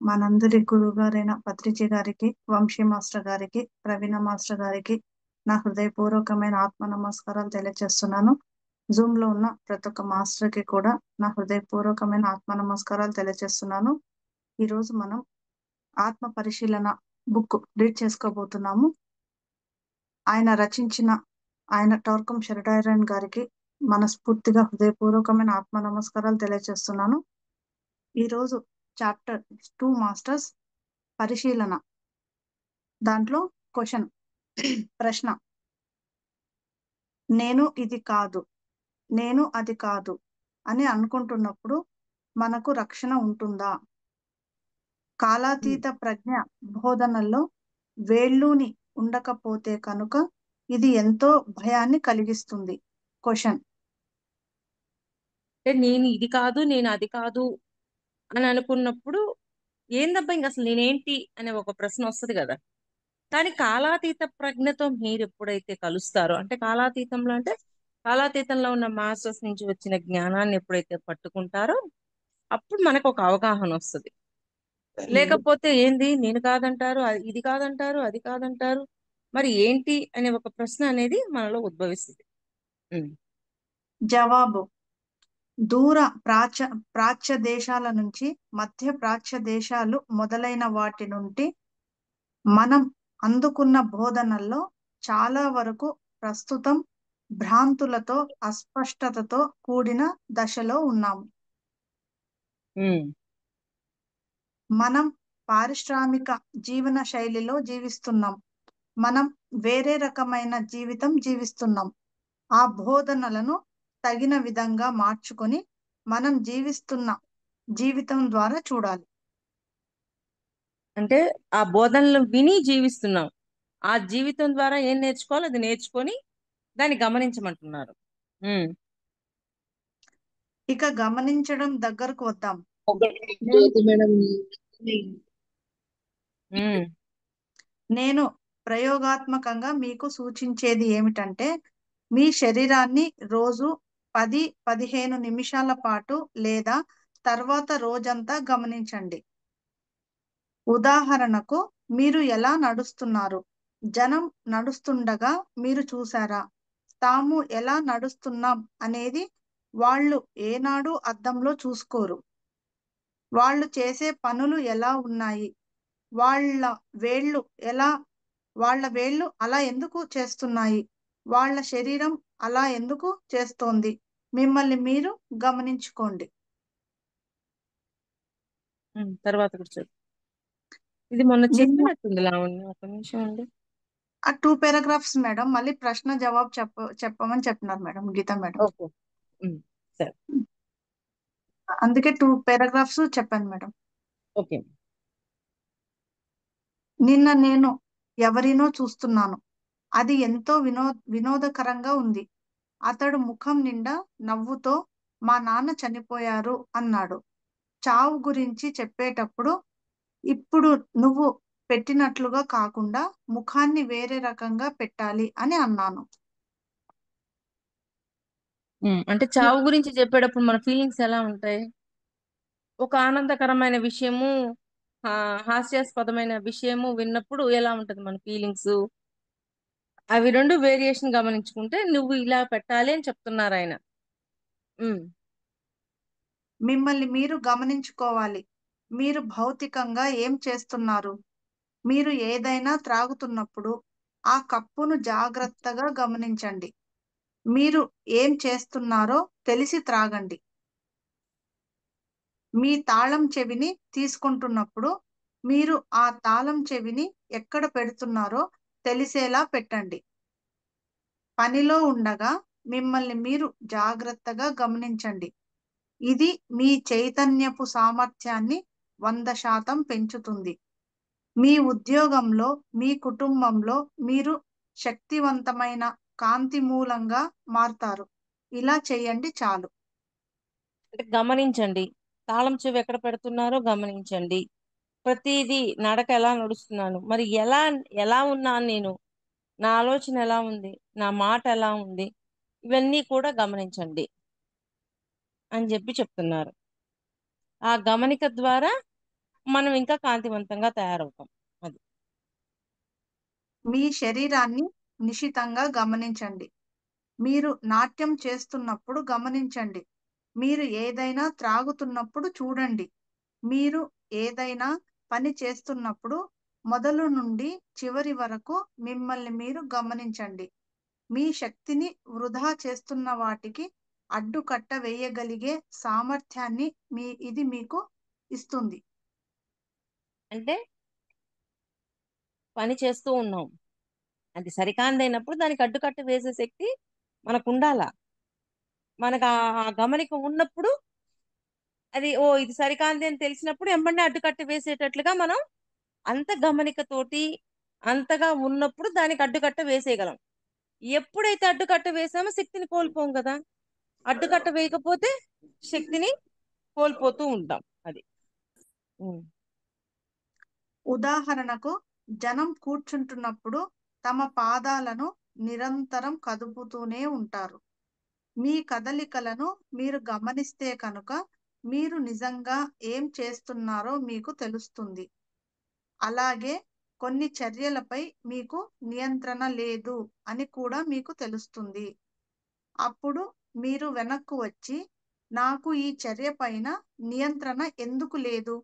మనందరి గురువుగారైన పత్రిజీ గారికి, వంశీ మాస్టర్ గారికి, ప్రవీణ మాస్టర్ గారికి నా హృదయపూర్వకమైన ఆత్మ నమస్కారాలు తెలియజేస్తున్నాను. జూమ్ లో ఉన్న ప్రతి ఒక్క మాస్టర్ కి కూడా నా హృదయపూర్వకమైన ఆత్మ నమస్కారాలు తెలియజేస్తున్నాను. ఈ రోజు మనం ఆత్మ పరిశీలన బుక్ రీడ్ చేసుకోబోతున్నాము. ఆయన రచించిన టార్కం షెరిడారన్ గారికి మనస్ఫూర్తిగా హృదయపూర్వకమైన ఆత్మ నమస్కారాలు తెలియజేస్తున్నాను. ఈ రోజు చాప్టర్ 2 మాస్టర్స్ పరిశీలన దాంట్లో క్వశ్చన్ ప్రశ్న, నేను ఇది కాదు, నేను అది కాదు అని అనుకుంటున్నప్పుడు మనకు రక్షణ ఉంటుందా? కాలాతీత ప్రజ్ఞ బోధనల్లో వేళ్ళూని ఉండకపోతే కనుక ఇది ఎంతో భయాన్ని కలిగిస్తుంది. క్వశ్చన్, అంటే నేను ఇది కాదు నేను అది కాదు అని అనుకున్నప్పుడు ఏందబ్బా ఇంక అసలు నేనేంటి అనే ఒక ప్రశ్న వస్తుంది కదా. కానీ కాలాతీత ప్రజ్ఞతో మీరు ఎప్పుడైతే కలుస్తారో, అంటే కాలాతీతంలో అంటే కాలాతీతంలో ఉన్న మాస్టర్స్ నుంచి వచ్చిన జ్ఞానాన్ని ఎప్పుడైతే పట్టుకుంటారో అప్పుడు మనకు ఒక అవగాహన వస్తుంది. లేకపోతే ఏంది నేను కాదంటారు, ఇది కాదంటారు, అది కాదంటారు, మరి ఏంటి అనే ఒక ప్రశ్న అనేది మనలో ఉద్భవిస్తుంది. జవాబు, దూర ప్రాచ్య దేశాల నుంచి మధ్య ప్రాచ్య దేశాలు మొదలైన వాటి నుండి మనం అందుకున్న బోధనల్లో చాలా వరకు ప్రస్తుతం భ్రాంతులతో అస్పష్టతతో కూడిన దశలో ఉన్నాము. మనం పారిశ్రామిక జీవన శైలిలో జీవిస్తున్నాం. మనం వేరే రకమైన జీవితం జీవిస్తున్నాం. ఆ బోధనలను తగిన విధంగా మార్చుకొని మనం జీవిస్తున్న జీవితం ద్వారా చూడాలి. అంటే ఆ బోధనలు విని జీవిస్తున్నాం, ఆ జీవితం ద్వారా ఏం నేర్చుకోవాలో అది నేర్చుకొని దాన్ని గమనించమంటున్నారు. ఇక గమనించడం దగ్గరకు వద్దాం. నేను ప్రయోగాత్మకంగా మీకు సూచించేది ఏమిటంటే, మీ శరీరాన్ని రోజు 10-15 నిమిషాల పాటు లేదా తర్వాత రోజంతా గమనించండి. ఉదాహరణకు, మీరు ఎలా నడుస్తున్నారు? జనం నడుస్తుండగా మీరు చూసారా? తాము ఎలా నడుస్తున్నాం అనేది వాళ్ళు ఏనాడు అద్దంలో చూసుకోరు. వాళ్ళు చేసే పనులు ఎలా ఉన్నాయి? వాళ్ళ వేళ్ళు ఎలా వాళ్ళ వేళ్ళు అలా ఎందుకు చేస్తున్నాయి? వాళ్ళ శరీరం అలా ఎందుకు చేస్తోంది? మిమ్మల్ని మీరు గమనించుకోండి. తర్వాత కూడా ఇది మొన్న నిన్న చెప్పినట్టుంది లావణ్య, ఒక నిమిషం అండి. ఆ 2 పారాగ్రాఫ్స్ మేడం, మళ్ళీ ప్రశ్న జవాబు చెప్పమని చెప్పినారు మేడం గీతా మేడం. ఓకే, సరే, అందుకే 2 పారాగ్రాఫ్స్ చెప్పాను మేడం. ఓకే. నిన్న నేను ఎవరినో చూస్తున్నాను. అది ఎంతో వినోదకరంగా ఉంది. అతడు ముఖం నిండా నవ్వుతో మా నాన్న చనిపోయారు అన్నాడు. చావు గురించి చెప్పేటప్పుడు ఇప్పుడు నువ్వు పెట్టినట్లుగా కాకుండా ముఖాన్ని వేరే రకంగా పెట్టాలి అని అన్నాను. అంటే చావు గురించి చెప్పేటప్పుడు మన ఫీలింగ్స్ ఎలా ఉంటాయి? ఒక ఆనందకరమైన విషయము, హాస్యాస్పదమైన విషయము విన్నప్పుడు ఎలా ఉంటది మన ఫీలింగ్స్, అవి రెండు వేరియేషన్ గమనించుకుంటే నువ్వు ఇలా పెట్టాలి అని చెప్తున్నారు ఆయన. మిమ్మల్ని మీరు గమనించుకోవాలి. మీరు భౌతికంగా ఏం చేస్తున్నారు? మీరు ఏదైనా త్రాగుతున్నప్పుడు ఆ కప్పును జాగ్రత్తగా గమనించండి. మీరు ఏం చేస్తున్నారో తెలిసి త్రాగండి. మీ తాళం చెవిని తీసుకుంటున్నప్పుడు మీరు ఆ తాళం చెవిని ఎక్కడ పెడుతున్నారో తెలిసేలా పెట్టండి. పనిలో ఉండగా మిమ్మల్ని మీరు జాగ్రత్తగా గమనించండి. ఇది మీ చైతన్యపు సామర్థ్యాన్ని 100% పెంచుతుంది. మీ ఉద్యోగంలో, మీ కుటుంబంలో మీరు శక్తివంతమైన కాంతి మూలంగా మారతారు. ఇలా చేయండి చాలు. అంటే గమనించండి, తాళం చెవి ఎక్కడ పెడుతున్నారో గమనించండి, ప్రతిదీ నడక ఎలా నడుస్తున్నాను, మరి ఎలా ఎలా ఉన్నాను నేను, నా ఆలోచన ఎలా ఉంది, నా మాట ఎలా ఉంది, ఇవన్నీ కూడా గమనించండి అని చెప్పి చెప్తున్నారు. ఆ గమనిక ద్వారా మనం ఇంకా కాంతివంతంగా తయారవుతాం. అది. మీ శరీరాన్ని నిశితంగా గమనించండి. మీరు నాట్యం చేస్తున్నప్పుడు గమనించండి. మీరు ఏదైనా త్రాగుతున్నప్పుడు చూడండి. మీరు ఏదైనా పని చేస్తున్నప్పుడు మొదలు నుండి చివరి వరకు మిమ్మల్ని మీరు గమనించండి. మీ శక్తిని వృధా చేస్తున్న వాటికి అడ్డుకట్ట వేయగలిగే సామర్థ్యాన్ని ఇది మీకు ఇస్తుంది. అంటే పని చేస్తూ ఉన్నాం. అది సరికానిదైనప్పుడు దానికి అడ్డుకట్ట వేసే శక్తి మనకుండాలా. మనకు ఆ గమనిక ఉన్నప్పుడు అది ఇది సరికానిది అని తెలిసినప్పుడు ఎంబడినే అడ్డుకట్ట వేసేటట్లుగా మనం అంత గమనికతోటి అంతగా ఉన్నప్పుడు దానికి అడ్డుకట్ట వేసేయగలం. ఎప్పుడైతే అడ్డుకట్ట వేసామో శక్తిని కోల్పోం కదా. అడ్డుకట్ట వేయకపోతే శక్తిని కోల్పోతూ ఉంటాం. అది. ఉమ్. ఉదాహరణకు, జనం కూర్చుంటున్నప్పుడు తమ పాదాలను నిరంతరం కదుపుతూనే ఉంటారు. మీ కదలికలను మీరు గమనిస్తే కనుక మీరు నిజంగా ఏం చేస్తున్నారో మీకు తెలుస్తుంది. అలాగే కొన్ని చర్యలపై మీకు నియంత్రణ లేదు అని కూడా మీకు తెలుస్తుంది. అప్పుడు మీరు వెనక్కు వచ్చి, నాకు ఈ చర్య పైన నియంత్రణ ఎందుకు లేదు?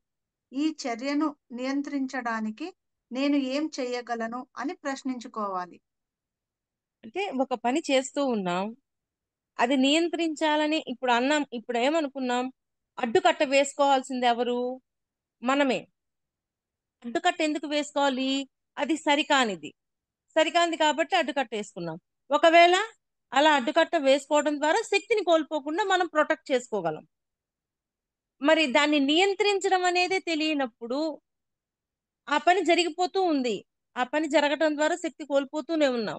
ఈ చర్యను నియంత్రించడానికి నేను ఏం చేయగలను అని ప్రశ్నించుకోవాలి. అంటే ఒక పని చేస్తూ ఉన్నాం. అది నియంత్రించాలని ఇప్పుడు అన్నాం. ఇప్పుడు ఏమనుకున్నాం? అడ్డుకట్ట వేసుకోవాల్సింది ఎవరు? మనమే. అడ్డుకట్ట ఎందుకు వేసుకోవాలి? అది సరికానిది. సరికానిది కాబట్టి అడ్డుకట్ట వేసుకున్నాం. ఒకవేళ అలా అడ్డుకట్ట వేసుకోవడం ద్వారా శక్తిని కోల్పోకుండా మనం ప్రొటెక్ట్ చేసుకోగలం. మరి దాన్ని నియంత్రించడం అనేదే తెలియనప్పుడు ఆ పని జరిగిపోతూ ఉంది. ఆ పని జరగటం ద్వారా శక్తి కోల్పోతూనే ఉన్నాం.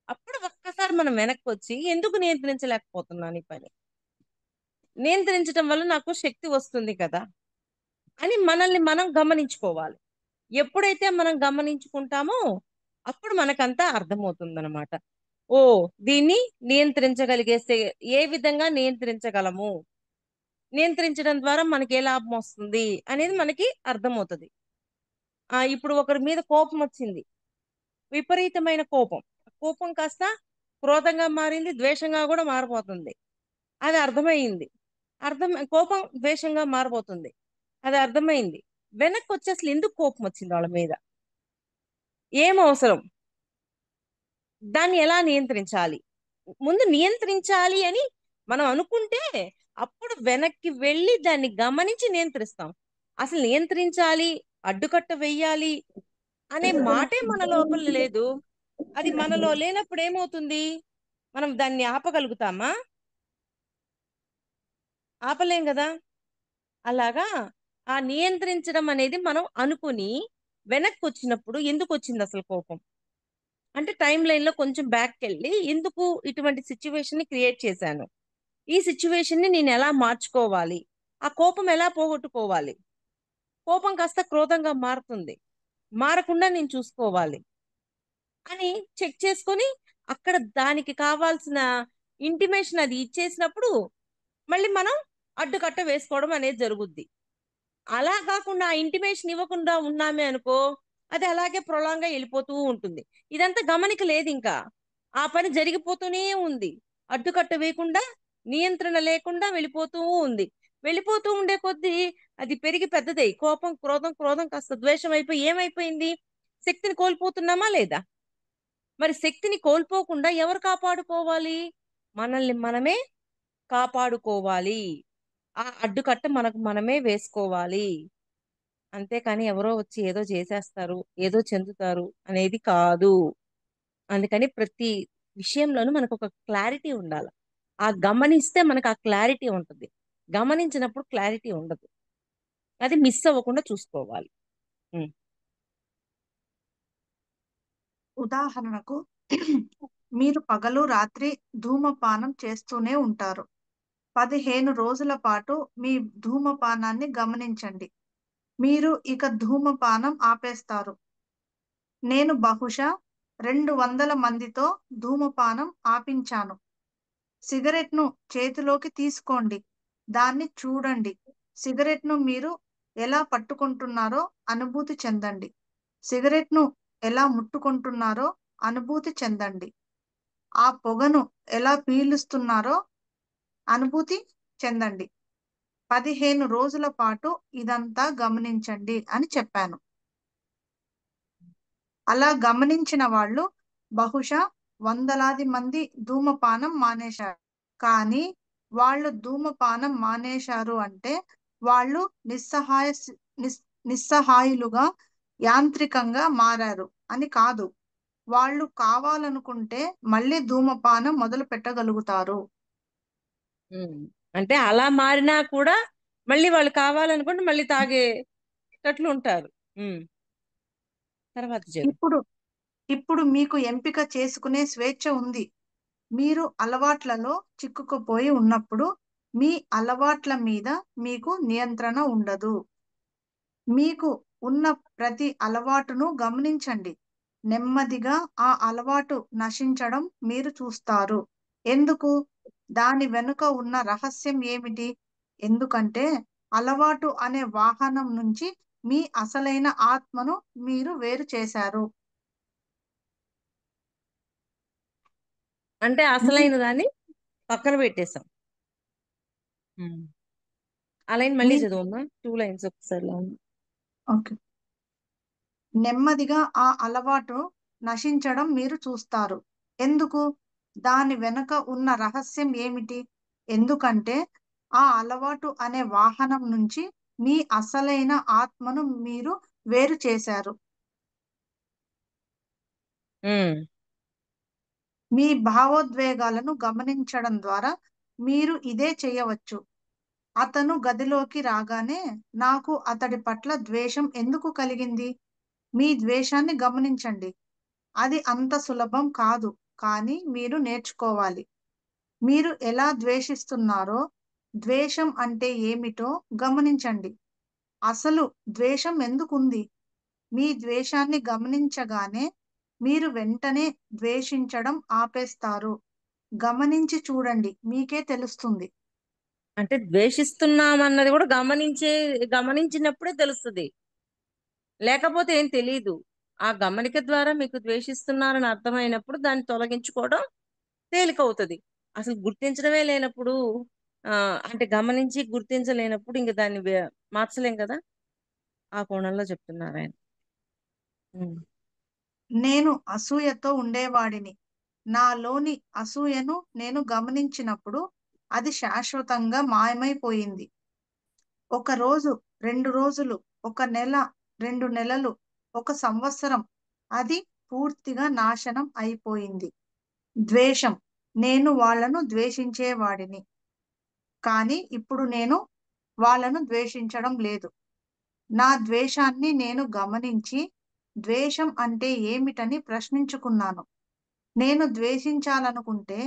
అప్పుడు ఒక్కసారి మనం వెనక్కి వచ్చి ఎందుకు నియంత్రించలేకపోతున్నాను ఈ పని? నియంత్రించడం వల్ల నాకు శక్తి వస్తుంది కదా అని మనల్ని మనం గమనించుకోవాలి. ఎప్పుడైతే మనం గమనించుకుంటామో అప్పుడు మనకంతా అర్థమవుతుందన్నమాట. ఓ దీన్ని నియంత్రించగలిగే ఏ విధంగా నియంత్రించగలము, నియంత్రించడం ద్వారా మనకి ఏ లాభం వస్తుంది అనేది మనకి అర్థమవుతుంది. ఇప్పుడు ఒకరి మీద కోపం వచ్చింది, విపరీతమైన కోపం. కోపం కాస్త క్రోధంగా మారింది, ద్వేషంగా కూడా మారిపోతుంది. అది అర్థమైంది. కోపం ద్వేషంగా మారిపోతుంది. అది అర్థమైంది. వెనక్కి వచ్చి అసలు ఎందుకు కోపం వచ్చింది వాళ్ళ మీద, ఏం అవసరం, దాన్ని ఎలా నియంత్రించాలి, ముందు నియంత్రించాలి అని మనం అనుకుంటే అప్పుడు వెనక్కి వెళ్ళి దాన్ని గమనించి నియంత్రిస్తాం. అసలు నియంత్రించాలి, అడ్డుకట్ట వెయ్యాలి అనే మాటే మన లోపల లేదు. అది మనలో లేనప్పుడు ఏమవుతుంది? మనం దాన్ని ఆపగలుగుతామా? ఆపలేం కదా. అలాగా ఆ నియంత్రించడం అనేది మనం అనుకుని వెనక్కి వచ్చినప్పుడు ఎందుకు వచ్చింది అసలు కోపం అంటే టైం లైన్ లో కొంచెం బ్యాక్కి వెళ్ళి ఎందుకు ఇటువంటి సిచ్యువేషన్ ని క్రియేట్ చేశాను, ఈ సిచ్యువేషన్ ని నేను ఎలా మార్చుకోవాలి, ఆ కోపం ఎలా పోగొట్టుకోవాలి, కోపం కాస్త క్రోధంగా మారుతుంది, మారకుండా నేను చూసుకోవాలి అని చెక్ చేసుకొని అక్కడ దానికి కావాల్సిన ఇంటిమేషన్ అది ఇచ్చేసినప్పుడు మళ్ళీ మనం అడ్డుకట్ట వేసుకోవడం అనేది జరుగుద్ది. అలా కాకుండా ఆ ఇంటిమేషన్ ఇవ్వకుండా ఉన్నామే అనుకో అది అలాగే ప్రొలాంగ్ గా వెళ్ళిపోతూ ఉంటుంది. ఇదంతా గమనిక లేదు, ఇంకా ఆ పని జరిగిపోతూనే ఉంది. అడ్డుకట్ట వేయకుండా నియంత్రణ లేకుండా వెళ్ళిపోతూ ఉంది. వెళ్ళిపోతూ ఉండే కొద్దీ అది పెరిగి పెద్దదై కోపం క్రోధం, క్రోధం కాస్త ద్వేషం అయిపోయి ఏమైపోయింది? శక్తిని కోల్పోతున్నామా లేదా? మరి శక్తిని కోల్పోకుండా ఎవరు కాపాడుకోవాలి? మనల్ని మనమే కాపాడుకోవాలి. ఆ అడ్డుకట్ట మనకు మనమే వేసుకోవాలి. అంతేకాని ఎవరో వచ్చి ఏదో చేసేస్తారు, ఏదో చెందుతారు అనేది కాదు. అందుకని ప్రతి విషయంలోనూ మనకు ఒక క్లారిటీ ఉండాలి. ఆ గమనిస్తే మనకు ఆ క్లారిటీ ఉంటుంది. గమనించినప్పుడు క్లారిటీ ఉండదు. అది మిస్ అవ్వకుండా చూసుకోవాలి. ఉం. ఉదాహరణకు, మీరు పగలు రాత్రి ధూమపానం చేస్తూనే ఉంటారు. 15 రోజుల పాటు మీ ధూమపానాన్ని గమనించండి. మీరు ఇక ధూమపానం ఆపేస్తారు. నేను బహుశా 200 మందితో ధూమపానం ఆపించాను. సిగరెట్ను చేతిలోకి తీసుకోండి. దాన్ని చూడండి. సిగరెట్ను మీరు ఎలా పట్టుకుంటున్నారో అనుభూతి చెందండి. సిగరెట్ను ఎలా ముట్టుకుంటున్నారో అనుభూతి చెందండి. ఆ పొగను ఎలా పీలుస్తున్నారో అనుభూతి చెందండి. 15 రోజుల పాటు ఇదంతా గమనించండి అని చెప్పాను. అలా గమనించిన వాళ్ళు బహుశా వందలాది మంది ధూమపానం మానేశారు. కానీ వాళ్ళు ధూమపానం మానేశారు అంటే వాళ్ళు నిస్సహాయ సి- నిస్- నిస్సహాయులుగా యాంత్రికంగా మారారు అని కాదు. వాళ్ళు కావాలనుకుంటే మళ్ళీ ధూమపానం మొదలు పెట్టగలుగుతారు. ఉమ్. అంటే అలా మారినా కూడా మళ్ళీ వాళ్ళు కావాలనుకుంటే మళ్ళీ తాగేటట్లు ఉంటారు. ఉమ్. తర్వాత చదువు. ఇప్పుడు ఇప్పుడు మీకు ఎంపిక చేసుకునే స్వేచ్ఛ ఉంది. మీరు అలవాట్లలో చిక్కుకుపోయి ఉన్నప్పుడు మీ అలవాట్ల మీద మీకు నియంత్రణ ఉండదు. మీకు ఉన్న ప్రతి అలవాటును గమనించండి. నెమ్మదిగా ఆ అలవాటు నశించడం మీరు చూస్తారు. ఎందుకు? దాని వెనుక ఉన్న రహస్యం ఏమిటి? ఎందుకంటే అలవాటు అనే వాహనం నుంచి మీ అసలైన ఆత్మను మీరు వేరు చేశారు. అంటే మీ అసలైన దాన్ని పక్కన పెట్టేశాం. ఉమ్. ఆ లైన్ మళ్ళీ మీ చదువమ్మా, 2 లైన్స్ ఒకసారి ఓకే. నెమ్మదిగా ఆ అలవాటు నశించడం మీరు చూస్తారు. ఎందుకు? దాని వెనుక ఉన్న రహస్యం ఏమిటి? ఎందుకంటే ఆ అలవాటు అనే వాహనం నుంచి మీ అసలైన ఆత్మను మీరు వేరు చేశారు. ఉమ్. మీ భావోద్వేగాలను గమనించడం ద్వారా మీరు ఇదే చేయవచ్చు. అతను గదిలోకి రాగానే నాకు అతడి పట్ల ద్వేషం ఎందుకు కలిగింది? మీ ద్వేషాన్ని గమనించండి. అది అంత సులభం కాదు, కానీ మీరు నేర్చుకోవాలి. మీరు ఎలా ద్వేషిస్తున్నారో, ద్వేషం అంటే ఏమిటో గమనించండి. అసలు ద్వేషం ఎందుకుంది? మీ ద్వేషాన్ని గమనించగానే మీరు వెంటనే ద్వేషించడం ఆపేస్తారు. గమనించి చూడండి, మీకే తెలుస్తుంది. అంటే ద్వేషిస్తున్నాం అన్నది కూడా గమనించినప్పుడే తెలుస్తుంది, లేకపోతే ఏం తెలియదు. ఆ గమనిక ద్వారా మీకు ద్వేషిస్తున్నారని అర్థమైనప్పుడు దాన్ని తొలగించుకోవడం తేలికవుతుంది. అసలు గుర్తించడమే లేనప్పుడు, ఆ అంటే గమనించి గుర్తించలేనప్పుడు ఇంక దాన్ని మార్చలేం కదా. ఆ కోణంలో చెప్తున్నారు ఆయన. ఉమ్. నేను అసూయతో ఉండేవాడిని. నాలోని అసూయను నేను గమనించినప్పుడు అది శాశ్వతంగా మాయమైపోయింది. ఒక రోజు, 2 రోజులు, ఒక నెల, 2 నెలలు, ఒక సంవత్సరం అది పూర్తిగా నాశనం అయిపోయింది. ద్వేషం. నేను వాళ్ళను ద్వేషించేవాడిని. కానీ ఇప్పుడు నేను వాళ్ళను ద్వేషించడం లేదు. నా ద్వేషాన్ని నేను గమనించి, ద్వేషం అంటే ఏమిటని ప్రశ్నించుకున్నాను. నేను ద్వేషించాలనుకుంటే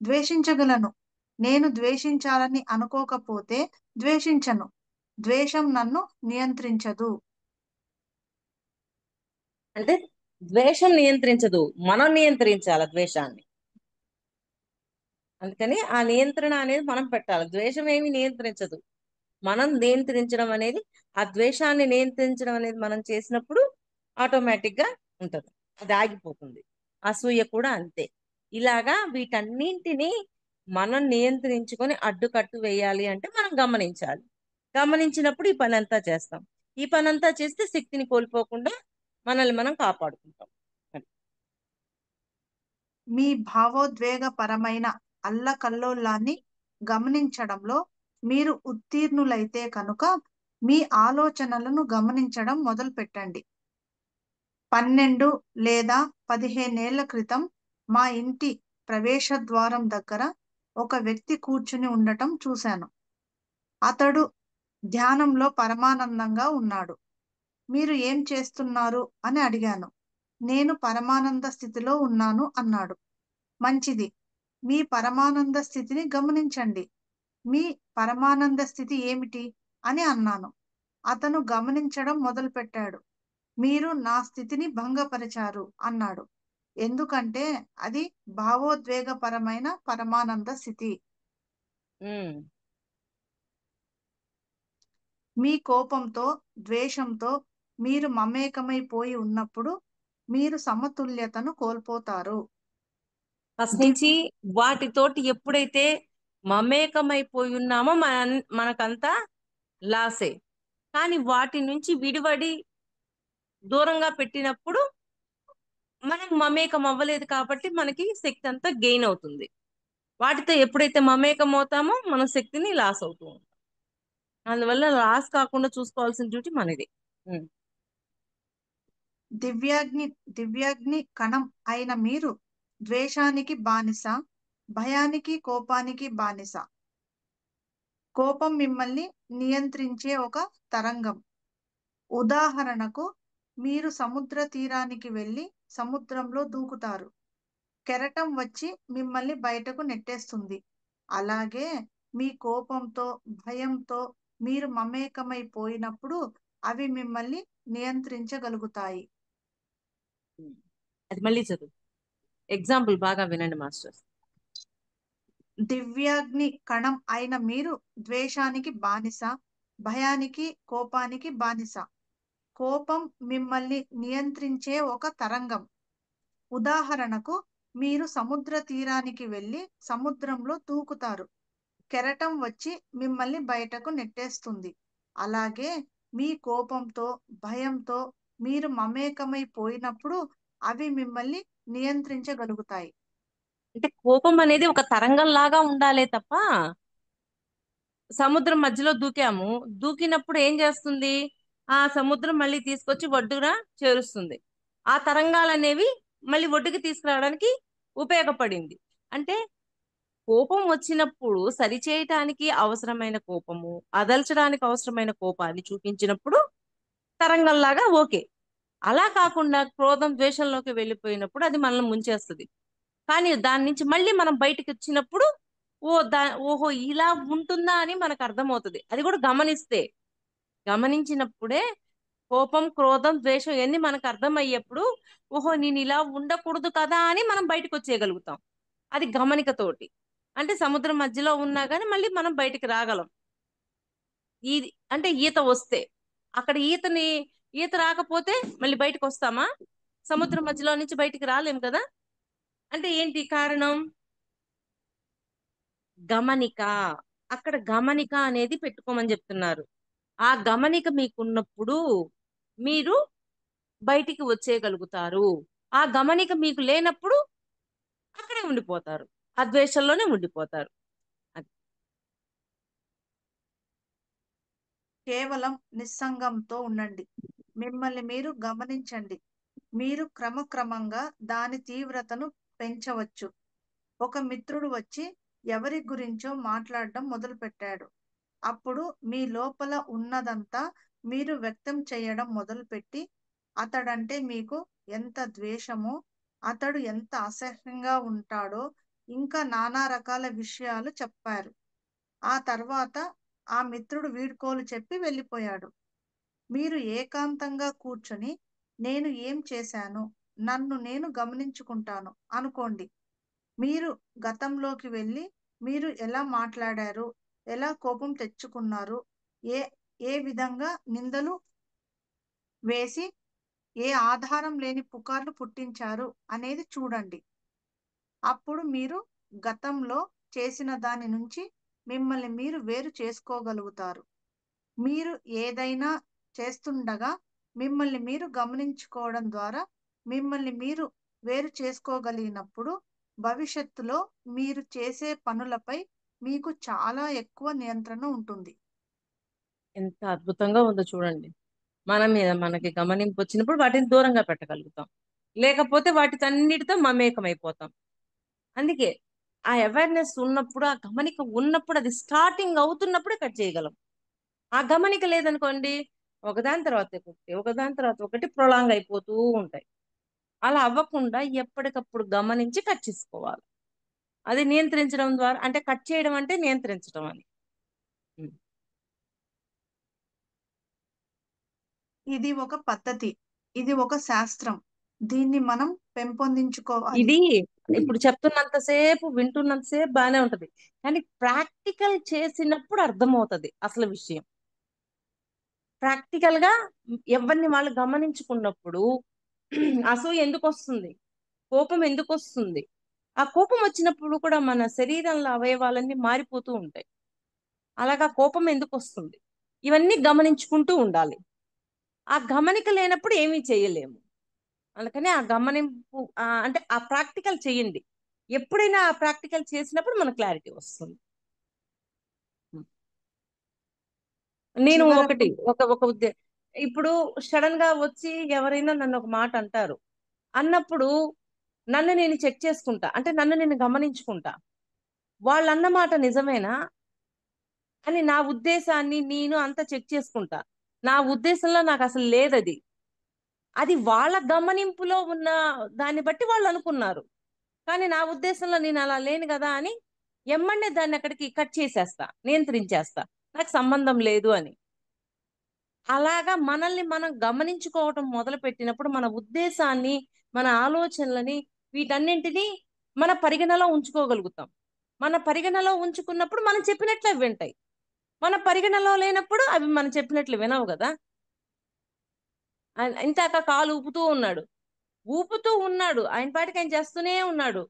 ద్వేషించగలను. నేను ద్వేషించాలని అనుకోకపోతే ద్వేషించను. ద్వేషం నన్ను నియంత్రించదు. అంటే ద్వేషం నియంత్రించదు, మనం నియంత్రించాలి ద్వేషాన్ని. అందుకని ఆ నియంత్రణ అనేది మనం పెట్టాలి. ద్వేషం ఏమి నియంత్రించదు, మనం నియంత్రించడం అనేది, ఆ ద్వేషాన్ని నియంత్రించడం అనేది మనం చేసినప్పుడు ఆటోమేటిక్ గా ఉంటది, అది ఆగిపోతుంది. అసూయ కూడా అంతే. ఇలాగా వీటన్నింటినీ మనం నియంత్రించుకొని అడ్డుకట్టు వేయాలి అంటే మనం గమనించాలి. గమనించినప్పుడు ఈ పని అంతా చేస్తాం. ఈ పని అంతా చేస్తే శక్తిని కోల్పోకుండా మనల్ని మనం కాపాడుకుంటాం. అది. మీ భావోద్వేగపరమైన అల్లకల్లోలాన్ని గమనించడంలో మీరు ఉత్తీర్ణులైతే కనుక మీ ఆలోచనలను గమనించడం మొదలుపెట్టండి. 12 లేదా 15 ఏళ్ల క్రితం మా ఇంటి ప్రవేశద్వారం దగ్గర ఒక వ్యక్తి కూర్చుని ఉండటం చూశాను. అతడు ధ్యానంలో పరమానందంగా ఉన్నాడు. మీరు ఏం చేస్తున్నారు అని అడిగాను. నేను పరమానంద స్థితిలో ఉన్నాను అన్నాడు. మంచిది. మీ పరమానంద స్థితిని గమనించండి. మీ పరమానంద స్థితి ఏమిటి అని అన్నాను. అతను గమనించడం మొదలుపెట్టాడు. మీరు నా స్థితిని భంగపరిచారు అన్నాడు. ఎందుకంటే అది భావోద్వేగపరమైన పరమానంద స్థితి. ఉమ్. మీ కోపంతో ద్వేషంతో మీరు మమేకమైపోయి ఉన్నప్పుడు మీరు సమతుల్యతను కోల్పోతారు. ఫస్ట్ దివ్ నుంచి వాటితోటి ఎప్పుడైతే మమేకమైపోయి ఉన్నామో మనకంతా లాసే. కానీ వాటి నుంచి విడివడి దూరంగా పెట్టినప్పుడు మనం మమేకం అవ్వలేదు కాబట్టి మనకి శక్తి అంతా గెయిన్ అవుతుంది. వాటితో ఎప్పుడైతే మమేకం అవుతామో మన శక్తిని లాస్ అవుతూ ఉంటాం. అందువల్ల లాస్ కాకుండా చూసుకోవాల్సిన డ్యూటీ మనది. ఉం. దివ్యాగ్ని దివ్యాగ్ని కణం అయిన మీరు ద్వేషానికి బానిస, భయానికి కోపానికి బానిస. కోపం మిమ్మల్ని నియంత్రించే ఒక తరంగం. ఉదాహరణకు, మీరు సముద్ర తీరానికి వెళ్ళి సముద్రంలో దూకుతారు. కెరటం వచ్చి మిమ్మల్ని బయటకు నెట్టేస్తుంది. అలాగే మీ కోపంతో భయంతో మీరు మమేకమైపోయినప్పుడు అవి మిమ్మల్ని నియంత్రించగలుగుతాయి. అది మళ్ళీ చదువు. ఎగ్జాంపుల్ బాగా వినండి మాస్టర్. దివ్యాగ్ని కణం అయిన మీరు ద్వేషానికి బానిస, భయానికి కోపానికి బానిస. కోపం మిమ్మల్ని నియంత్రించే ఒక తరంగం. ఉదాహరణకు, మీరు సముద్ర తీరానికి వెళ్ళి సముద్రంలో దూకుతారు. కెరటం వచ్చి మిమ్మల్ని బయటకు నెట్టేస్తుంది. అలాగే మీ కోపంతో భయంతో మీరు మమేకమైపోయినప్పుడు అవి మిమ్మల్ని నియంత్రించగలుగుతాయి. అంటే కోపం అనేది ఒక తరంగం లాగా ఉండాలే తప్ప సముద్రం మధ్యలో దూకాము, దూకినప్పుడు ఏం చేస్తుంది? ఆ సముద్రం మళ్ళీ తీసుకొచ్చి ఒడ్డున చేరుస్తుంది. ఆ తరంగాలు అనేవి మళ్ళీ ఒడ్డుకి తీసుకురావడానికి ఉపయోగపడింది. అంటే కోపం వచ్చినప్పుడు సరిచేయటానికి అవసరమైన కోపము, అదల్చడానికి అవసరమైన కోపాన్ని చూపించినప్పుడు తరంగంలాగా ఓకే. అలా కాకుండా క్రోధం ద్వేషంలోకి వెళ్ళిపోయినప్పుడు అది మనల్ని ముంచేస్తుంది. కానీ దాని నుంచి మళ్ళీ మనం బయటికి వచ్చినప్పుడు ఓహో ఇలా ఉంటుందా అని మనకు అర్థమవుతుంది. అది కూడా గమనించినప్పుడే కోపం క్రోధం ద్వేషం ఎన్ని మనకు అర్థమయ్యేప్పుడు ఓహో నేను ఇలా ఉండకూడదు కదా అని మనం బయటకు వచ్చేయగలుగుతాం. అది గమనికతోటి. అంటే సముద్రం మధ్యలో ఉన్నా కానీ మళ్ళీ మనం బయటికి రాగలం. ఇది అంటే ఈత వస్తే. అక్కడ ఈత రాకపోతే మళ్ళీ బయటకు వస్తామా? సముద్రం మధ్యలో నుంచి బయటికి రాలేం కదా. అంటే ఏంటి కారణం? గమనిక. అక్కడ గమనిక అనేది పెట్టుకోమని చెప్తున్నారు. ఆ గమనిక మీకున్నప్పుడు మీరు బయటికి వచ్చేయగలుగుతారు. ఆ గమనిక మీకు లేనప్పుడు అక్కడే ఉండిపోతారు. ఆ ద్వేషంలోనే ఉండిపోతారు. అది. కేవలం నిస్సంగంతో ఉండండి. మిమ్మల్ని మీరు గమనించండి. మీరు క్రమక్రమంగా దాని తీవ్రతను పెంచవచ్చు. ఒక మిత్రుడు వచ్చి ఎవరి గురించో మాట్లాడడం మొదలుపెట్టాడు. అప్పుడు మీ లోపల ఉన్నదంతా మీరు వ్యక్తం చేయడం మొదలుపెట్టి, అతడంటే మీకు ఎంత ద్వేషమో, అతడు ఎంత అసహ్యంగా ఉంటాడో, ఇంకా నానా రకాల విషయాలు చెప్పారు. ఆ తర్వాత ఆ మిత్రుడు వీడ్కోలు చెప్పి వెళ్ళిపోయాడు. మీరు ఏకాంతంగా కూర్చొని, నేను ఏం చేశాను, నన్ను నేను గమనించుకుంటాను అనుకోండి. మీరు గతంలోకి వెళ్ళి, మీరు ఎలా మాట్లాడారు, ఎలా కోపం తెచ్చుకున్నారు, ఏ ఏ విధంగా నిందలు వేసి, ఏ ఆధారం లేని పుకార్లు పుట్టించారు అనేది చూడండి. అప్పుడు మీరు గతంలో చేసిన దాని నుంచి మిమ్మల్ని మీరు వేరు చేసుకోగలుగుతారు. మీరు ఏదైనా చేస్తుండగా మిమ్మల్ని మీరు గమనించుకోవడం ద్వారా మిమ్మల్ని మీరు వేరు చేసుకోగలిగినప్పుడు భవిష్యత్తులో మీరు చేసే పనులపై మీకు చాలా ఎక్కువ నియంత్రణ ఉంటుంది. ఎంత అద్భుతంగా ఉందో చూడండి. మన మీద మనకి గమనింపు వచ్చినప్పుడు వాటిని దూరంగా పెట్టగలుగుతాం. లేకపోతే వాటితన్నిటితో మమేకమైపోతాం. అందుకే ఆ అవేర్నెస్ ఉన్నప్పుడు, ఆ గమనిక ఉన్నప్పుడు, అది స్టార్టింగ్ అవుతున్నప్పుడే కట్ చేయగలం. ఆ గమనిక లేదనుకోండి, ఒకదాని తర్వాత ఒకటి ఒకదాని తర్వాత ఒకటి ప్రొలాంగ్ అయిపోతూ ఉంటాయి. అలా అవ్వకుండా ఎప్పటికప్పుడు గమనించి కట్ చేసుకోవాలి. అది నియంత్రించడం ద్వారా, అంటే కట్ చేయడం అంటే నియంత్రించడం అని. ఉం. ఇది ఒక పద్ధతి. ఇది ఒక శాస్త్రం. దీన్ని మనం పెంపొందించుకోవాలి. ఇది ఇప్పుడు చెప్తున్నంతసేపు వింటున్నంతసేపు బాగానే ఉంటది, కానీ ప్రాక్టికల్ చేసినప్పుడు అర్థమవుతది అసలు విషయం. ప్రాక్టికల్ గా ఎవరిని వాళ్ళు గమనించుకున్నప్పుడు అసూయ ఎందుకు వస్తుంది, కోపం ఎందుకు వస్తుంది, ఆ కోపం వచ్చినప్పుడు కూడా మన శరీరంలో అవయవాలన్నీ మారిపోతూ ఉంటాయి. అలాగా కోపం ఎందుకు వస్తుంది, ఇవన్నీ గమనించుకుంటూ ఉండాలి. ఆ గమనిక లేనప్పుడు ఏమీ చేయలేము. అందుకని ఆ గమనింపు అంటే ఆ ప్రాక్టికల్ చేయండి. ఎప్పుడైనా ఆ ప్రాక్టికల్ చేసినప్పుడు మన క్లారిటీ వస్తుంది. నేను చివరకు ఒకటి ఒక ఒక ఉద్దే ఇప్పుడు సడన్ గా వచ్చి ఎవరైనా నన్ను ఒక మాట అంటారు అన్నప్పుడు నన్ను నేను చెక్ చేసుకుంటా, అంటే నన్ను నేను గమనించుకుంటా. వాళ్ళు అన్న మాట నిజమేనా అని నా ఉద్దేశాన్ని నేను అంతా చెక్ చేసుకుంటా. నా ఉద్దేశంలో నాకు అసలు లేదది. అది వాళ్ళ గమనింపులో ఉన్న దాన్ని బట్టి వాళ్ళు అనుకున్నారు. కానీ నా ఉద్దేశంలో నేను అలా లేను కదా అని ఎమ్మన్నే దాన్ని అక్కడికి కట్ చేసేస్తా, నియంత్రించేస్తా, నాకు సంబంధం లేదు అని. అలాగా మనల్ని మనం గమనించుకోవటం మొదలు పెట్టినప్పుడు మన ఉద్దేశాన్ని, మన ఆలోచనలని, వీటన్నింటినీ మన పరిగణలో ఉంచుకోగలుగుతాం. మన పరిగణలో ఉంచుకున్నప్పుడు మనం చెప్పినట్లు అవి వింటాయి. మన పరిగణలో లేనప్పుడు అవి మనం చెప్పినట్లు వినవు కదా. ఇంతాక కాలు ఊపుతూ ఉన్నాడు, ఊపుతూ ఉన్నాడు, ఆయన పాటికి ఆయన చేస్తూనే ఉన్నాడు.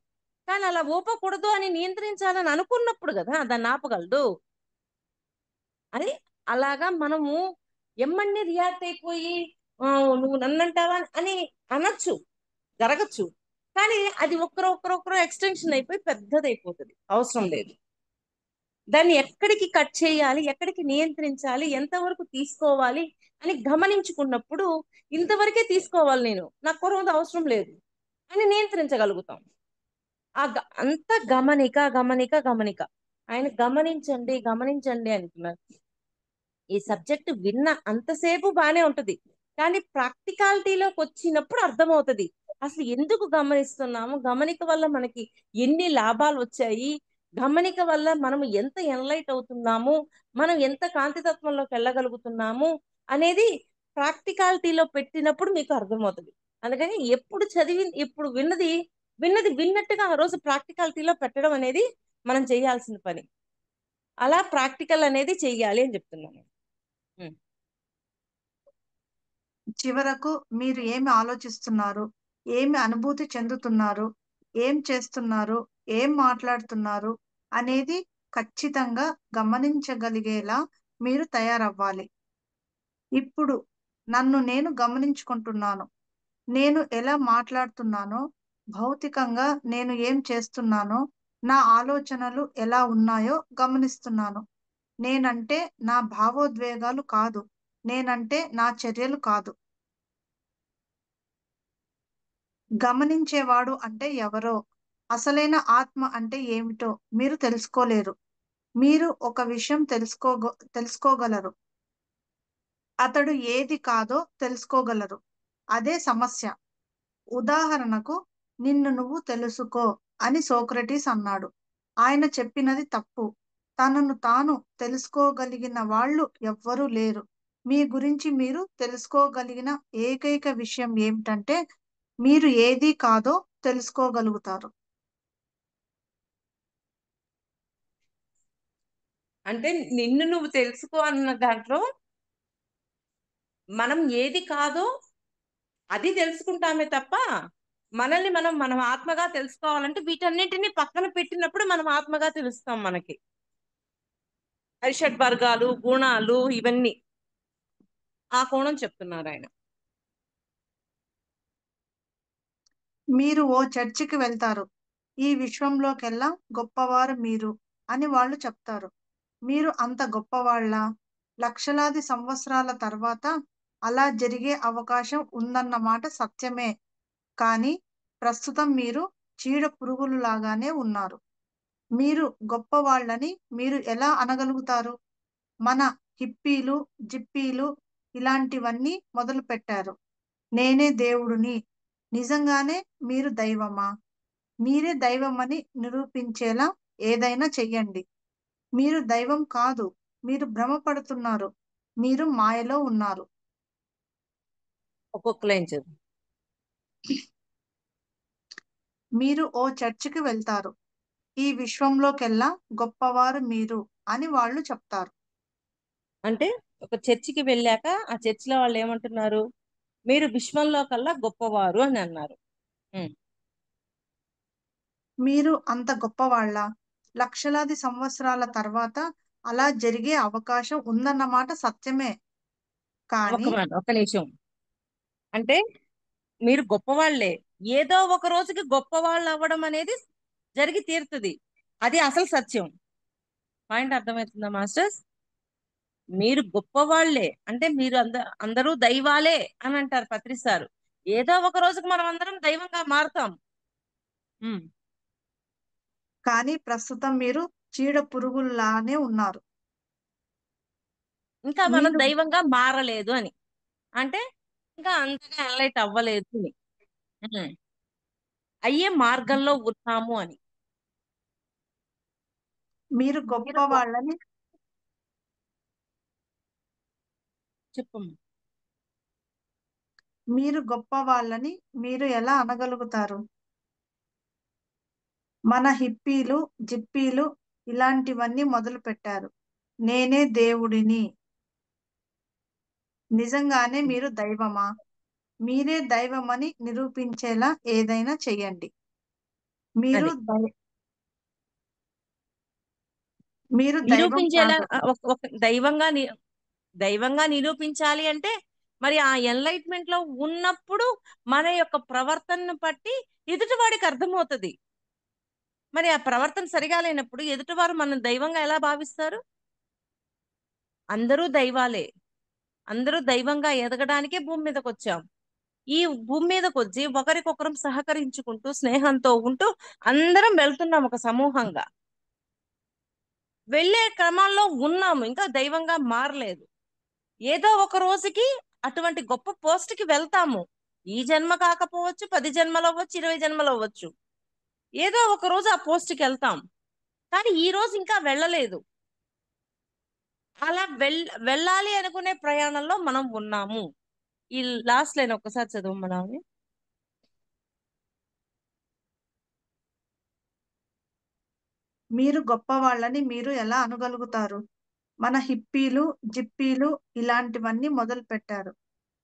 కానీ అలా ఊపకూడదు అని నియంత్రించాలని అనుకున్నప్పుడు కదా దాన్ని ఆపగలడు. అది అలాగా మనము ఎమ్మన్ని రియాక్ట్ అయిపోయి "ఆ, నువ్వు నన్నంటావా అని అనొచ్చు, జరగచ్చు. కానీ అది ఒక్కరొక్కరొక్కరు ఎక్స్టెన్షన్ అయిపోయి పెద్దదైపోతుంది, అవసరం లేదు. దాన్ని ఎక్కడికి కట్ చేయాలి, ఎక్కడికి నియంత్రించాలి, ఎంతవరకు తీసుకోవాలి అని గమనించుకున్నప్పుడు ఇంతవరకే తీసుకోవాలి, నేను నాకు కొరవది అవసరం లేదు అని నియంత్రించగలుగుతాం. అంత గమనిక గమనిక గమనిక. ఆయన గమనించండి గమనించండి అంటున్నారు. ఈ సబ్జెక్ట్ విన్న అంతసేపు బానే ఉంటది, కానీ ప్రాక్టికాలిటీలోకి వచ్చినప్పుడు అర్థమవుతది అసలు ఎందుకు గమనిస్తున్నాము, గమనిక వల్ల మనకి ఎన్ని లాభాలు వచ్చాయి, గమనిక వల్ల మనం ఎంత ఎన్లైట్ అవుతున్నాము, మనం ఎంత కాంతితత్వంలోకి వెళ్ళగలుగుతున్నాము అనేది ప్రాక్టికాలిటీలో పెట్టినప్పుడు మీకు అర్థమవుతుంది. అందుకని ఎప్పుడు చదివి ఎప్పుడు విన్నది విన్నది విన్నట్టుగా ఆ రోజు ప్రాక్టికాలిటీలో పెట్టడం అనేది మనం చేయాల్సిన పని. అలా ప్రాక్టికల్ అనేది చెయ్యాలి అని చెప్తున్నాను. ఉం. చివరకు మీరు ఏమి ఆలోచిస్తున్నారు, ఏమి అనుభూతి చెందుతున్నారు, ఏం చేస్తున్నారు, ఏం మాట్లాడుతున్నారు అనేది ఖచ్చితంగా గమనించగలిగేలా మీరు తయారవ్వాలి. ఇప్పుడు నన్ను నేను గమనించుకుంటున్నాను. నేను ఎలా మాట్లాడుతున్నానో, భౌతికంగా నేను ఏం చేస్తున్నానో, నా ఆలోచనలు ఎలా ఉన్నాయో గమనిస్తున్నాను. నేనంటే నా భావోద్వేగాలు కాదు. నేనంటే నా చర్యలు కాదు. గమనించేవాడు అంటే ఎవరో, అసలైన ఆత్మ అంటే ఏమిటో మీరు తెలుసుకోలేరు. మీరు ఒక విషయం తెలుసుకోగలరు. అతడు ఏది కాదో తెలుసుకోగలరు. అదే సమస్య. ఉదాహరణకు, నిన్ను నువ్వు తెలుసుకో అని సోక్రటీస్ అన్నాడు. ఆయన చెప్పినది తప్పు. తనను తాను తెలుసుకోగలిగిన వాళ్ళు ఎవ్వరూ లేరు. మీ గురించి మీరు తెలుసుకోగలిగిన ఏకైక విషయం ఏమిటంటే మీరు ఏది కాదో తెలుసుకోగలుగుతారు. అంటే నిన్ను నువ్వు తెలుసుకో అన్న దాంట్లో మనం ఏది కాదో అది తెలుసుకుంటామే తప్ప మనల్ని మనం ఆత్మగా తెలుసుకోవాలంటే వీటన్నిటిని పక్కన పెట్టినప్పుడు మనం ఆత్మగా తెలుస్తాం మనకి. అరిషడ్ వర్గాలు, గుణాలు, ఇవన్నీ ఆ కోణం చెప్తున్నారు ఆయన. మీరు ఓ చర్చికి వెళ్తారు. ఈ విశ్వంలోకెల్లా గొప్పవారు మీరు అని వాళ్ళు చెప్తారు. మీరు అంత గొప్పవాళ్ళా? లక్షలాది సంవత్సరాల తర్వాత అలా జరిగే అవకాశం ఉందన్న మాట సత్యమే. కానీ ప్రస్తుతం మీరు చీడ పురుగులులాగానే ఉన్నారు. మీరు గొప్పవాళ్ళని మీరు ఎలా అనగలుగుతారు? మన హిప్పీలు, జిప్పీలు ఇలాంటివన్నీ మొదలుపెట్టారు. నేనే దేవుడిని. నిజంగానే మీరు దైవమా? మీరే దైవమని నిరూపించేలా ఏదైనా చెయ్యండి. మీరు దైవం కాదు. మీరు భ్రమపడుతున్నారు. మీరు మాయలో ఉన్నారు. ఒక్కొక్క లైన్ చదువు. మీరు ఓ చర్చికి వెళ్తారు. ఈ విశ్వంలోకెల్లా గొప్పవారు మీరు అని వాళ్ళు చెప్తారు. అంటే ఒక చర్చికి వెళ్ళాక ఆ చర్చిలో వాళ్ళు ఏమంటున్నారు? మీరు విశ్వంలో కల్లా గొప్పవారు అని అన్నారు. ఉమ్, మీరు అంత గొప్పవాళ్ళ? లక్షలాది సంవత్సరాల తర్వాత అలా జరిగే అవకాశం ఉందన్నమాట సత్యమే. ఒక్క కానీ మాట, ఒక్క నిమిషం. అంటే మీరు గొప్పవాళ్లే, ఏదో ఒక రోజుకి గొప్పవాళ్ళు అవ్వడం అనేది జరిగి తీరుతుంది. అది అసలు సత్యం. పాయింట్ అర్థమవుతుందా మాస్టర్స్? మీరు గొప్పవాళ్లే అంటే మీరు అందరూ దైవాలే అని అంటారు పత్రిస్తారు. ఏదో ఒక రోజుకి మనం అందరం దైవంగా మారుతాం. ఉమ్. కానీ ప్రస్తుతం మీరు చీడ పురుగుల్లానే ఉన్నారు. ఇంకా మనం మీరు దైవంగా మారలేదు అని అంటే ఇంకా అంతగా ఎన్లైట్ అవ్వలేదు అని. ఉమ్. అయ్యే మార్గంలో ఉన్నాము అని. మీరు మీరు గొప్ప గొప్పవాళ్ళని చెప్పమ్మా. మీరు గొప్పవాళ్ళని మీరు ఎలా అనగలుగుతారు? మన హిప్పీలు, జిప్పీలు ఇలాంటివన్నీ మొదలు పెట్టారు. నేనే దేవుడిని. నిజంగానే మీరు దైవమా? మీరే దైవమని నిరూపించేలా ఏదైనా చెయ్యండి. మీరు అది మీరు దైవం నిరూపించేలా కాదు. దైవంగా నిరూపించాలి అంటే మరి ఆ ఎన్లైట్మెంట్ లో ఉన్నప్పుడు మన యొక్క ప్రవర్తనను బట్టి ఎదుటివాడికి అర్థమవుతుంది. మరి ఆ ప్రవర్తన సరిగా లేనప్పుడు ఎదుటివారు మనం దైవంగా ఎలా భావిస్తారు? అందరూ దైవాలే. అందరూ దైవంగా ఎదగడానికే భూమి మీదకి వచ్చాం. ఈ భూమి మీదకి వచ్చి ఒకరికొకరం సహకరించుకుంటూ స్నేహంతో ఉంటూ అందరం వెళ్తున్నాం ఒక సమూహంగా. వెళ్ళే క్రమాల్లో ఉన్నాము, ఇంకా దైవంగా మారలేదు. ఏదో ఒక రోజుకి అటువంటి గొప్ప పోస్ట్ కి వెళ్తాము. ఈ జన్మ కాకపోవచ్చు, 10 జన్మలు అవ్వచ్చు, 20 జన్మలు అవ్వచ్చు. ఏదో ఒక రోజు ఆ పోస్ట్ కి వెళ్తాం. కానీ ఈ రోజు ఇంకా వెళ్ళలేదు. అలా వెళ్ళాలి అనుకునే ప్రయాణంలో మనం ఉన్నాము. ఈ లాస్ట్ లైన్ ఒక్కసారి చదవమని. మీరు గొప్పవాళ్ళని మీరు ఎలా అనగలుగుతారు? మన హిప్పీలు, జిప్పీలు ఇలాంటివన్నీ మొదలు పెట్టారు.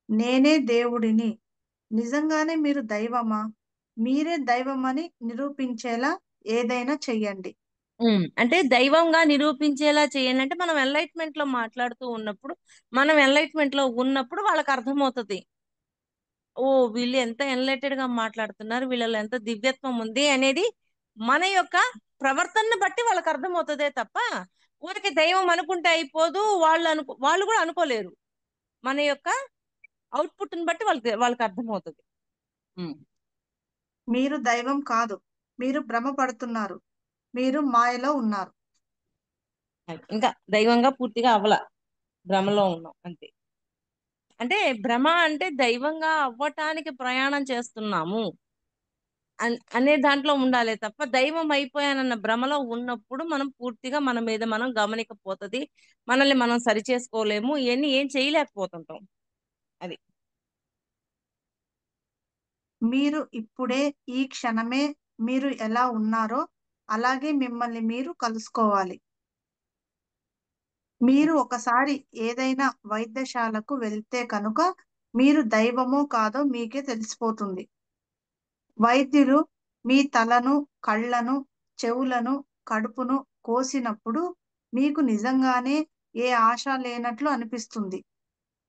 నేనే దేవుడిని. నిజంగానే మీరు దైవమా? మీరే దైవమని నిరూపించేలా ఏదైనా చెయ్యండి. అంటే దైవంగా నిరూపించేలా చేయండి అంటే మనం ఎన్లైట్మెంట్ లో మాట్లాడుతూ ఉన్నప్పుడు, మనం ఎన్లైట్మెంట్ లో ఉన్నప్పుడు వాళ్ళకి అర్థమవుతుంది. ఓ, వీళ్ళు ఎంత ఎన్లైటెడ్ గా మాట్లాడుతున్నారు, వీళ్ళలో ఎంత దివ్యత్వం ఉంది అనేది మన యొక్క ప్రవర్తనను బట్టి వాళ్ళకి అర్థమవుతుందే తప్ప ఊరికి దైవం అనుకుంటే అయిపోదు. వాళ్ళు కూడా అనుకోలేరు. మన యొక్క అవుట్పుట్ ని బట్టి వాళ్ళకి అర్థమవుతుంది. ఉమ్. మీరు దైవం కాదు. మీరు భ్రమ పడుతున్నారు. మీరు మాయలో ఉన్నారు. ఇంకా దైవంగా పూర్తిగా అవల, భ్రమలో ఉన్నాం అంతే. అంటే భ్రమ అంటే దైవంగా అవ్వటానికి ప్రయాణం చేస్తున్నాము అనే దాంట్లో ఉండాలి తప్ప దైవం అయిపోయానన్న భ్రమలో ఉన్నప్పుడు మనం పూర్తిగా మన మీద మనం గమనికపోతుంది. మనల్ని మనం సరి చేసుకోలేము, ఇవన్నీ ఏం చేయలేకపోతుంటాం. అది మీరు ఇప్పుడే ఈ క్షణమే మీరు ఎలా ఉన్నారో అలాగే మిమ్మల్ని మీరు కలుసుకోవాలి. మీరు ఒకసారి ఏదైనా వైద్యశాలకు వెళ్తే కనుక మీరు దైవమో కాదో మీకే తెలిసిపోతుంది. వైద్యులు మీ తలను, కళ్ళను, చెవులను, కడుపును కోసినప్పుడు మీకు నిజంగానే ఏ ఆశ లేనట్లు అనిపిస్తుంది.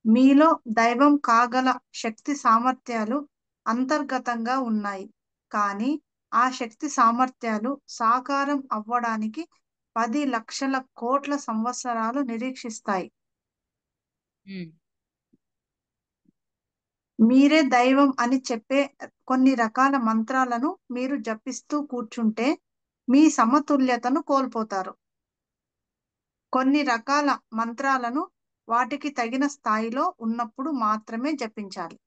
మీలో దైవం కాగల శక్తి సామర్థ్యాలు అంతర్గతంగా ఉన్నాయి. కానీ ఆ శక్తి సామర్థ్యాలు సాకారం అవ్వడానికి 10 లక్షల కోట్ల సంవత్సరాలు నిరీక్షిస్తాయి. ఉమ్. మీరే దైవం అని చెప్పే కొన్ని రకాల మంత్రాలను మీరు జపిస్తూ కూర్చుంటే మీ సమతుల్యతను కోల్పోతారు. కొన్ని రకాల మంత్రాలను వాటికి తగిన స్థాయిలో ఉన్నప్పుడు మాత్రమే జపించాలి.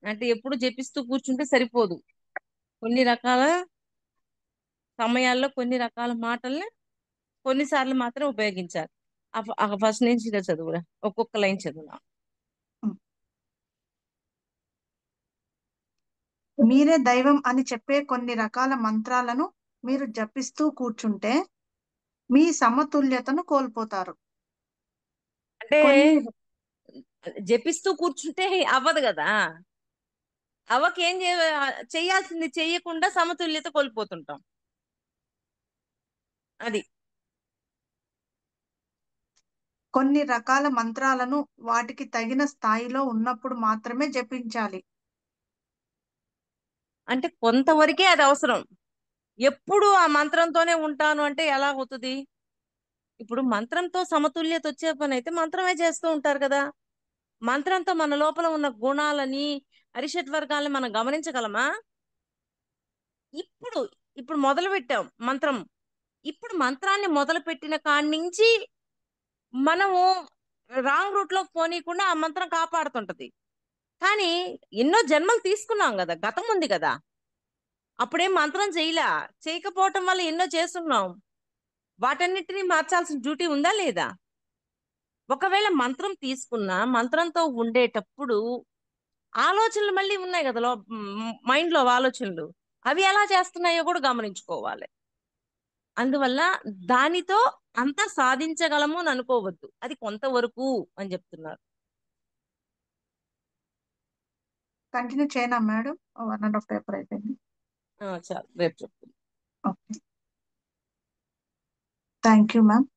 అంటే ఎప్పుడు జపిస్తూ కూర్చుంటే సరిపోదు. కొన్ని రకాల సమయాల్లో కొన్ని రకాల మాటల్ని కొన్నిసార్లు మాత్రం ఉపయోగించాలి. ఫస్ట్ నుంచి ఇలా చదువురా, ఒక్కొక్క లైన్ చదువురా. ఉం. మీరే దైవం అని చెప్పే కొన్ని రకాల మంత్రాలను మీరు జపిస్తూ కూర్చుంటే మీ సమతుల్యతను కోల్పోతారు. అంటే కొన్ని జపిస్తూ కూర్చుంటే అవ్వదు కదా. ఏం చేయాల్సింది చెయ్యకుండా సమతుల్యత కోల్పోతుంటాం. అది కొన్ని రకాల మంత్రాలను వాటికి తగిన స్థాయిలో ఉన్నప్పుడు మాత్రమే జపించాలి. అంటే కొంతవరకే అది అవసరం. ఎప్పుడు ఆ మంత్రంతోనే ఉంటాను అంటే ఎలా అవుతుంది? ఇప్పుడు మంత్రంతో సమతుల్యత వచ్చే పని అయితే మంత్రమే చేస్తూ ఉంటారు కదా. మంత్రంతో మన లోపల ఉన్న గుణాలని, అరిషడ్ వర్గాలని మనం గమనించగలమా? ఇప్పుడు ఇప్పుడు మొదలు పెట్టాం మంత్రం. ఇప్పుడు మంత్రాన్ని మొదలు పెట్టిన కాడి నుంచి మనము రాంగ్ రూట్ లో పోనీయకుండా ఆ మంత్రం కాపాడుతుంటది. కానీ ఎన్నో జన్మలు తీసుకున్నాం కదా, గతం ఉంది కదా. అప్పుడేం మంత్రం చేయకపోవటం వల్ల ఎన్నో చేస్తున్నాం. వాటన్నిటిని మార్చాల్సిన డ్యూటీ ఉందా లేదా? ఒకవేళ మంత్రం తీసుకున్నా మంత్రంతో ఉండేటప్పుడు ఆలోచనలు మళ్ళీ ఉన్నాయి కదా, మైండ్ లో ఆలోచనలు అవి ఎలా చేస్తున్నాయో కూడా గమనించుకోవాలి. అందువల్ల దానితో అంతా సాధించగలము అని అనుకోవద్దు, అది కొంతవరకు అని చెప్తున్నారు. కంటిన్యూ చేయనా మేడం? 1.5 పేపర్ అయిపోయింది. చాలు, రేపు చెప్తాను. Okay, thank you ma'am.